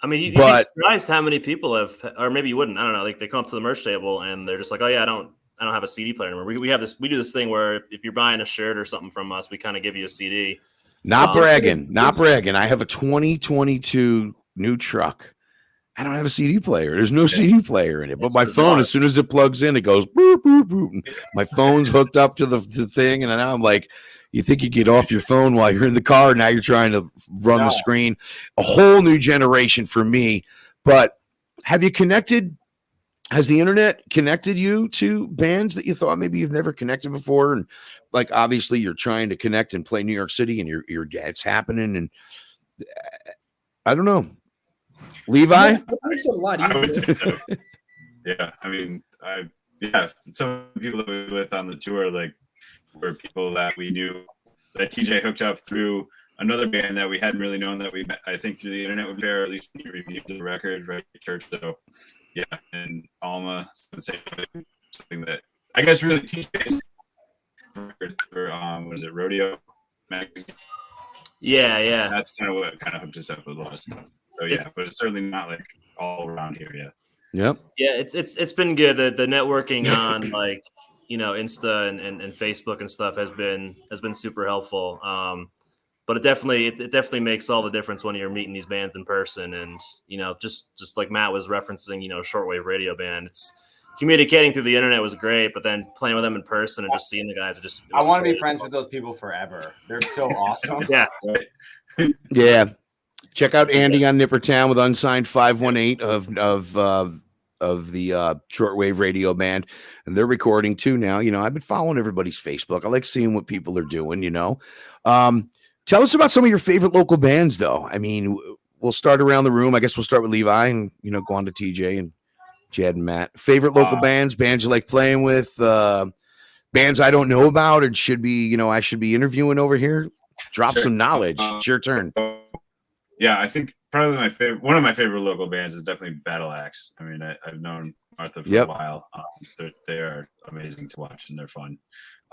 Speaker 4: mean, you'd be surprised how many people have, or maybe you wouldn't. I don't know. Like they come up to the merch table and they're just like, "Oh yeah, I don't have a CD player anymore." We do this thing where if you're buying a shirt or something from us, we kind of give you a CD.
Speaker 2: Not bragging. I have a 2022 new truck. I don't have a CD player. There's no CD player in it. But my phone, as soon as it plugs in, it goes boop, boop, boop. And my phone's hooked up to the thing. And now I'm like, you think you get off your phone while you're in the car. Now you're trying to run the screen. A whole new generation for me. But have you connected? Has the internet connected you to bands that you thought maybe you've never connected before? And like, obviously you're trying to connect and play New York City and it's happening. And I don't know. Levi?
Speaker 5: It makes it a lot
Speaker 6: I would
Speaker 5: easier.
Speaker 6: say so. Yeah. I mean, some people that we were with on the tour, like, were people that we knew that TJ hooked up through another band that we hadn't really known that we met, I think, through the internet would be, or at least when you reviewed the record, right? Church. So, yeah. And Alma, something that I guess really TJ's record for, what is it, Rodeo Magazine?
Speaker 4: Yeah.
Speaker 6: That's kind of what kind of hooked us up with a lot of stuff. So yeah, but it's certainly not like all around here yet.
Speaker 2: Yep.
Speaker 4: Yeah, it's been good. The networking on like Insta and Facebook and stuff has been super helpful. But it definitely makes all the difference when you're meeting these bands in person. And just like Matt was referencing, shortwave radio band. It's communicating through the internet was great, but then playing with them in person and just seeing the guys,
Speaker 3: I want to be friends with those people forever. They're so awesome.
Speaker 4: Yeah.
Speaker 2: Yeah. Check out Andy on Nippertown with Unsigned 518 of the shortwave radio band, and they're recording too now. I've been following everybody's Facebook. I like seeing what people are doing. Tell us about some of your favorite local bands, though. I mean, we'll start around the room. I guess we'll start with Levi and go on to TJ and Jed and Matt. Favorite local bands you like playing with, bands I don't know about and should be I should be interviewing over here. Drop some knowledge. It's your turn.
Speaker 6: Yeah, I think probably one of my favorite local bands is definitely Battle Axe. I mean, I've known Martha for a while. They are amazing to watch and they're fun.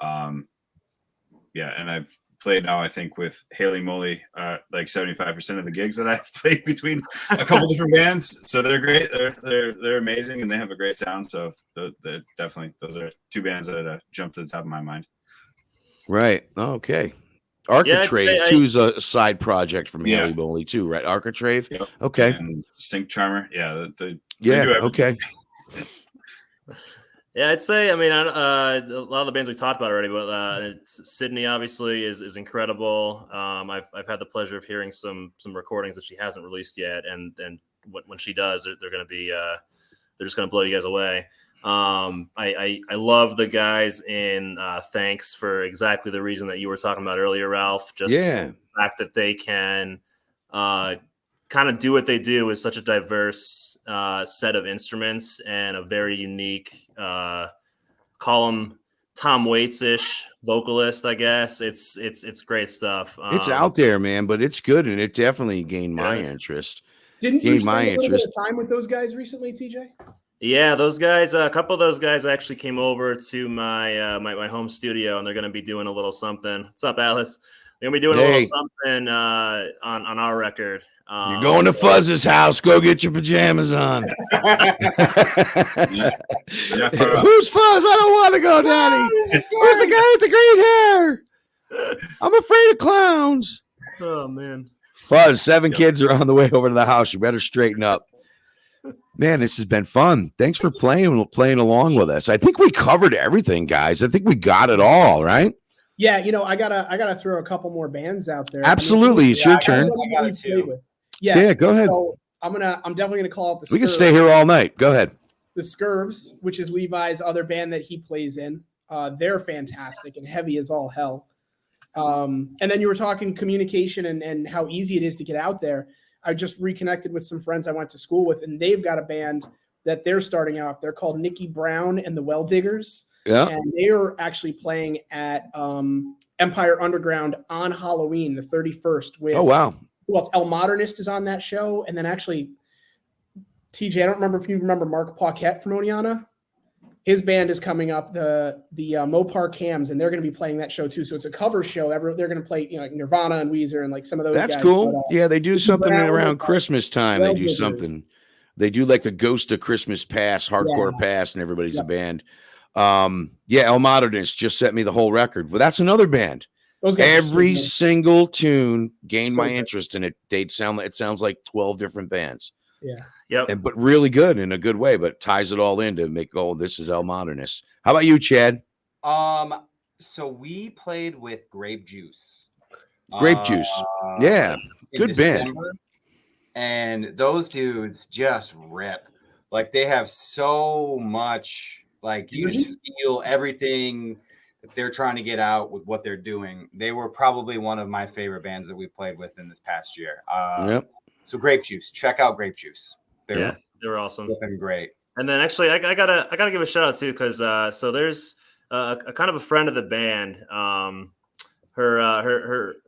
Speaker 6: Yeah, and I've played now, I think, with Haley Moley, like 75% of the gigs that I've played between a couple different bands. So they're great. They're amazing and they have a great sound. So they're definitely, those are two bands that jumped to the top of my mind.
Speaker 2: Right. Okay. Architrave too is a side project from Haley Moley too, right? Architrave.
Speaker 6: Yep.
Speaker 2: Okay.
Speaker 6: And Sync Charmer. Yeah.
Speaker 2: Okay.
Speaker 4: Yeah, I'd say. I mean, a lot of the bands we talked about already, but Sydney obviously is incredible. I've had the pleasure of hearing some recordings that she hasn't released yet, and when she does, they're going to be they're just going to blow you guys away. I love the guys in Thanks for exactly the reason that you were talking about earlier, Ralph. Just the fact that they can kind of do what they do with such a diverse set of instruments and a very unique, call him Tom Waits-ish vocalist, I guess. It's great stuff.
Speaker 2: It's out there, man, but it's good, and it definitely gained my interest.
Speaker 5: Didn't you spend a little bit of time with those guys recently, TJ?
Speaker 4: Yeah, those guys. A couple of those guys actually came over to my my home studio, and they're going to be doing a little something. What's up, Alice? They're going to be doing a little something on our record.
Speaker 2: You're going to Fuzz's house. Go get your pajamas on. Who's Fuzz? I don't want to go, Daddy. Where's the guy with the green hair? I'm afraid of clowns.
Speaker 4: Oh, man.
Speaker 2: Fuzz, 7 kids are on the way over to the house. You better straighten up. Man, this has been fun. Thanks for playing along with us. I think we covered everything, guys. I think we got it all, right?
Speaker 5: Yeah, I gotta throw a couple more bands out there.
Speaker 2: Absolutely, it's your turn.
Speaker 5: Yeah,
Speaker 2: go ahead.
Speaker 5: So I'm definitely gonna call it the.
Speaker 2: We can
Speaker 5: Scurvs.
Speaker 2: stay here all night. Go ahead.
Speaker 5: The Scurvs, which is Levi's other band that he plays in. They're fantastic and heavy as all hell. And then you were talking communication and how easy it is to get out there. I just reconnected with some friends I went to school with, and they've got a band that they're starting out. They're called Nikki Brown and the Well Diggers.
Speaker 2: Yeah.
Speaker 5: And they are actually playing at Empire Underground on Halloween, the 31st. With,
Speaker 2: Oh, wow.
Speaker 5: Well, El Modernist is on that show. And then actually, TJ, I don't remember if you remember Mark Paquette from Oneana. His band is coming up, the Mopar Cams, and they're going to be playing that show too. So it's a cover show. They're going to play, like Nirvana and Weezer and like some of those.
Speaker 2: That's
Speaker 5: guys.
Speaker 2: cool.
Speaker 5: But,
Speaker 2: Yeah, they do something
Speaker 5: Brown
Speaker 2: around
Speaker 5: and,
Speaker 2: Christmas time.
Speaker 5: Well
Speaker 2: They do
Speaker 5: Diggers.
Speaker 2: something. They do like the Ghost of Christmas Pass, hardcore pass, and everybody's a band. Yeah, El Modernist just sent me the whole record. But that's another band.
Speaker 5: Those guys
Speaker 2: Every
Speaker 5: are so
Speaker 2: single tune gained
Speaker 5: So
Speaker 2: my
Speaker 5: good.
Speaker 2: interest in it. It sounds like 12 different bands.
Speaker 5: Yeah.
Speaker 4: Yep.
Speaker 2: But really good in a good way, but ties it all in to make this is El Modernist. How about you, Chad?
Speaker 3: So we played with Grape Juice.
Speaker 2: Grape Juice. Yeah.
Speaker 3: in
Speaker 2: Good band.
Speaker 3: December, and those dudes just rip. Like they have so much, like you just feel everything that they're trying to get out with what they're doing. They were probably one of my favorite bands that we played with in this past year.
Speaker 2: Yep.
Speaker 3: So Grape Juice, check out Grape Juice.
Speaker 4: They were awesome.
Speaker 3: Flipping great.
Speaker 4: And then actually, I gotta give a shout out too, because so there's a kind of a friend of the band.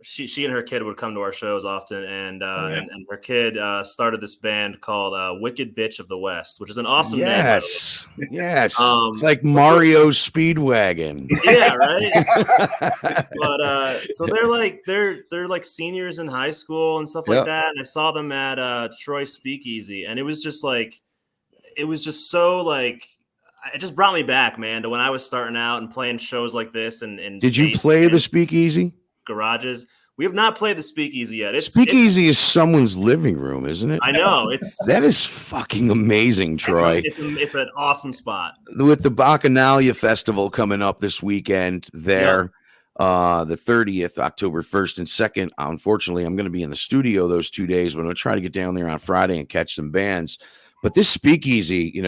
Speaker 4: She and her kid would come to our shows often, and her kid started this band called Wicked Bitch of the West, which is an awesome name.
Speaker 2: Yes. It's like Mario Speedwagon.
Speaker 4: Yeah, right. But so they're like seniors in high school and stuff like that. And I saw them at Troy Speakeasy, and it was just so like it just brought me back, man, to when I was starting out and playing shows like this. And
Speaker 2: did you play the Speakeasy?
Speaker 4: Garages. We have not played the Speakeasy yet.
Speaker 2: Speakeasy is someone's living room, isn't it?
Speaker 4: I know.
Speaker 2: That is fucking amazing, Troy.
Speaker 4: It's an awesome spot.
Speaker 2: With the Bacchanalia Festival coming up this weekend there, the 30th, October 1st and 2nd. Unfortunately, I'm going to be in the studio those 2 days, but I'm going to try to get down there on Friday and catch some bands. But this Speakeasy,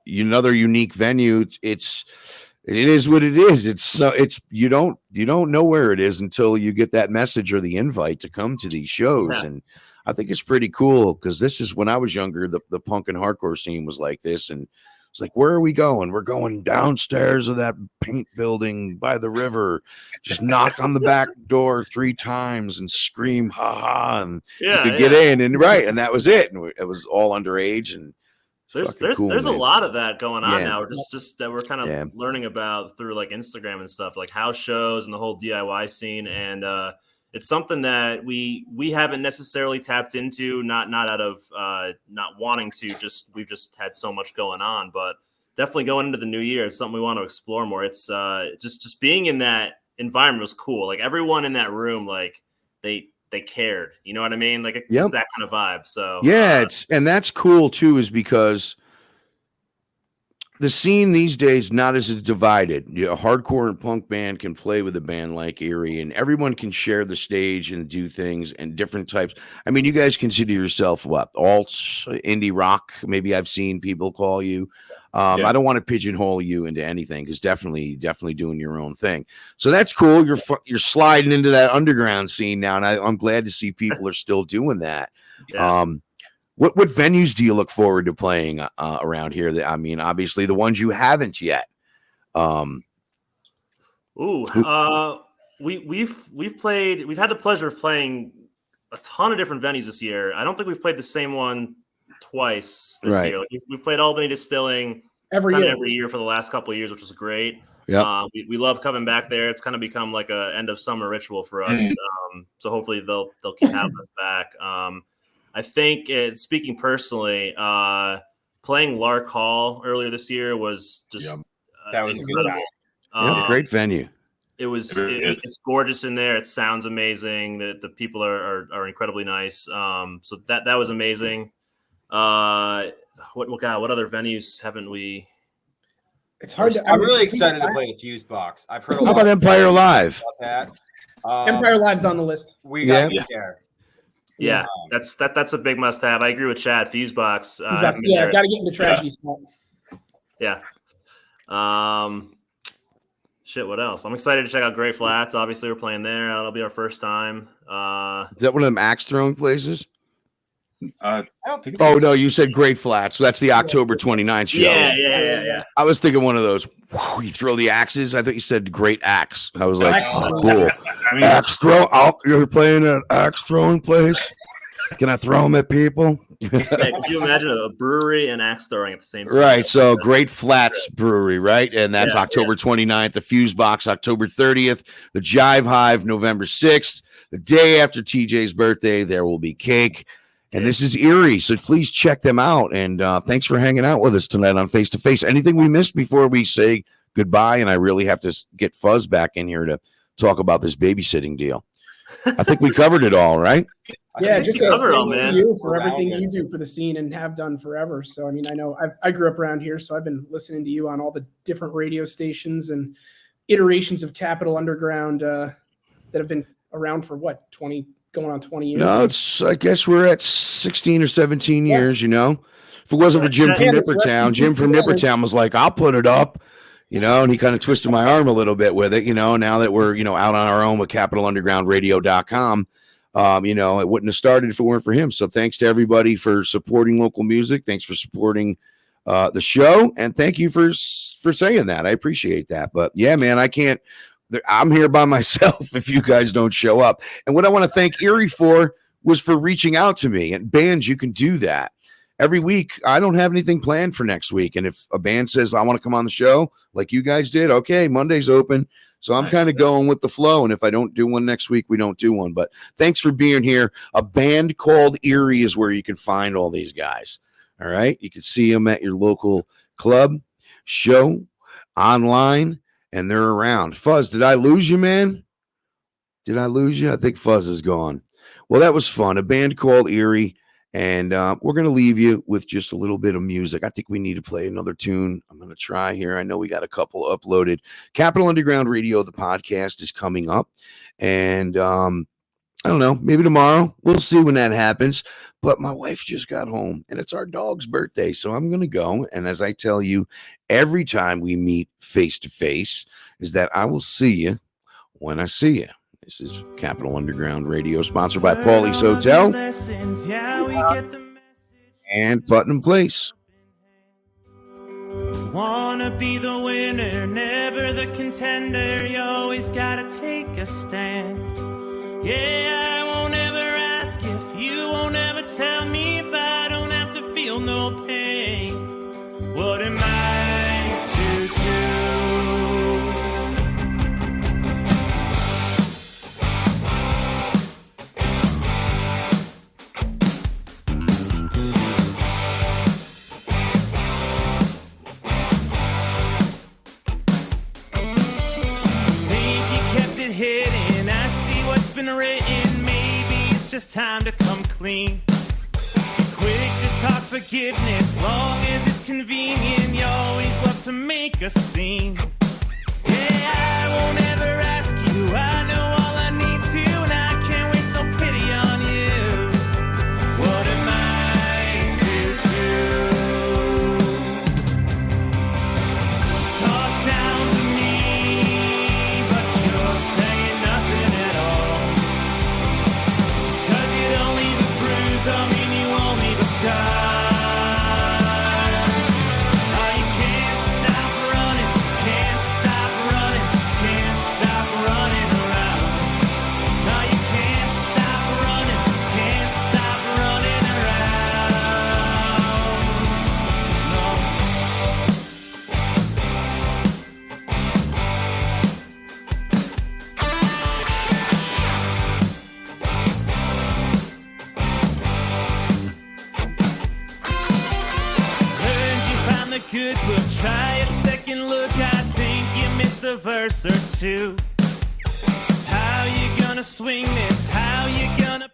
Speaker 2: another unique venue. It is what it is. It's you don't know where it is until you get that message or the invite to come to these shows. And I think it's pretty cool because this is when I was younger, the punk and hardcore scene was like this. And it's like, where are we going? We're going downstairs of that paint building by the river. Just knock on the back door 3 times and scream, ha ha. And you could get in and and that was it. And it was all underage and
Speaker 4: there's a lot of that going on now. Just that we're kind of learning about through like Instagram and stuff, like house shows and the whole DIY scene. And it's something that we haven't necessarily tapped into, not out of not wanting to. We've just had so much going on, but definitely going into the new year is something we want to explore more. It's just being in that environment was cool. Like everyone in that room, like they cared, you know what I mean? Like it's that kind of vibe. So
Speaker 2: and that's cool too, is because the scene these days not as divided. A hardcore and punk band can play with a band like E.R.I.E, and everyone can share the stage and do things and different types. I mean, you guys consider yourself what? Alts, indie rock? Maybe I've seen people call you. I don't want to pigeonhole you into anything because definitely doing your own thing. So that's cool. You're sliding into that underground scene now, and I'm glad to see people are still doing that.
Speaker 4: Yeah.
Speaker 2: What venues do you look forward to playing around here? I mean, obviously the ones you haven't yet.
Speaker 4: We've had the pleasure of playing a ton of different venues this year. I don't think we've played the same one twice this year. Like we've played Albany Distilling every year for the last couple of years, which was great.
Speaker 2: Yeah,
Speaker 4: we love coming back there. It's kind of become like a end of summer ritual for us. So hopefully they'll keep having us back. I think, speaking personally, playing Lark Hall earlier this year was just
Speaker 3: that was
Speaker 2: incredible. Great venue.
Speaker 4: It's gorgeous in there. It sounds amazing. The people are incredibly nice. So that was amazing. What other venues haven't we?
Speaker 5: It's hard.
Speaker 3: I'm really excited to play a Fuse Box. I've heard.
Speaker 2: How about Empire Live?
Speaker 3: About that.
Speaker 5: Empire Live's on the list.
Speaker 3: We got there.
Speaker 4: Yeah, that's a big must-have. I agree with Chad. Fusebox.
Speaker 5: Got to get into tragedy spot.
Speaker 4: Yeah. Shit, what else? I'm excited to check out Great Flats. Obviously, we're playing there. That'll be our first time.
Speaker 2: Is that one of them axe throwing places?
Speaker 6: I don't think.
Speaker 2: Oh no, you said Great Flats. So that's the October 29th show.
Speaker 4: Yeah.
Speaker 2: I was thinking one of those. Whew, you throw the axes. I thought you said Great Axe. I was like, cool.
Speaker 6: I mean,
Speaker 2: Axe throw. Oh, you're playing an axe throwing place. Can I throw them at people?
Speaker 4: Hey, could you imagine a brewery and axe throwing at the same time?
Speaker 2: Right. So Great Flats Brewery, right? And that's October 29th, the Fuse Box, October 30th, the Jive Hive, November 6th. The day after TJ's birthday, there will be cake. And this is E.R.I.E, so please check them out. And thanks for hanging out with us tonight on Face to Face. Anything we missed before we say goodbye? And I really have to get Fuzz back in here to talk about this babysitting deal. I think we covered it all, right?
Speaker 5: Yeah, just
Speaker 4: covered all,
Speaker 5: thanks
Speaker 4: man.
Speaker 5: to you for everything you do for the scene and have done forever. So, I mean, I know I grew up around here, so I've been listening to you on all the different radio stations and iterations of Capital Underground that have been around for what, 20 going on 20 years?
Speaker 2: No, I guess we're at 16 or 17 years, you know. If it wasn't for Jim from Nippertown, Jim from Nippertown was like, I'll put it up, you know, and he kind of twisted my arm a little bit with it, you know. Now that we're, you know, out on our own with CapitalUndergroundRadio.com, you know, it wouldn't have started if it weren't for him. So thanks to everybody for supporting local music. Thanks for supporting the show. And thank you for saying that. I appreciate that. But yeah, man, I'm here by myself if you guys don't show up. And what I want to thank E.R.I.E for was for reaching out to me. And bands, you can do that. Every week, I don't have anything planned for next week. And if a band says, I want to come on the show like you guys did, okay, Monday's open. So I'm kind of going with the flow. And if I don't do one next week, we don't do one. But thanks for being here. A band called E.R.I.E is where you can find all these guys. All right. You can see them at your local club, show, online. And they're around. Fuzz, did I lose you, man? Did I lose you? I think Fuzz is gone. Well, that was fun. A band called E.R.I.E. And we're going to leave you with just a little bit of music. I think we need to play another tune. I'm going to try here. I know we got a couple uploaded. Capital Underground Radio, the podcast, is coming up. And I don't know, maybe tomorrow. We'll see when that happens. But my wife just got home, and it's our dog's birthday. So I'm going to go. And as I tell you, every time we meet face to face, is that I will see you when I see you. This is Capital Underground Radio, sponsored by Paulie's Hotel and Putnam Place.
Speaker 1: Wanna be the winner, never the contender. You always gotta take a stand. Yeah, I won't ever ask if you won't ever tell me if I don't have to feel no pain. What am I to Think you kept it hidden. I see what's been written. Maybe it's just time to come clean. Quick to talk forgiveness, long as it's convenient. You always love to make a scene. Yeah, I won't ever ask you. I know all I need to, and I can't waste no pity on you. What am I to do? Talk down to me, but you're saying nothing at all. Just 'cause you don't leave a bruise, don't mean you won't leave a scar. Oh, you can't stop running, can't stop running, can't stop running around. No, you can't stop running, can't stop running around. No. Heard you found the good book, try a second look. I think you missed a verse or two. How you gonna swing this? How you gonna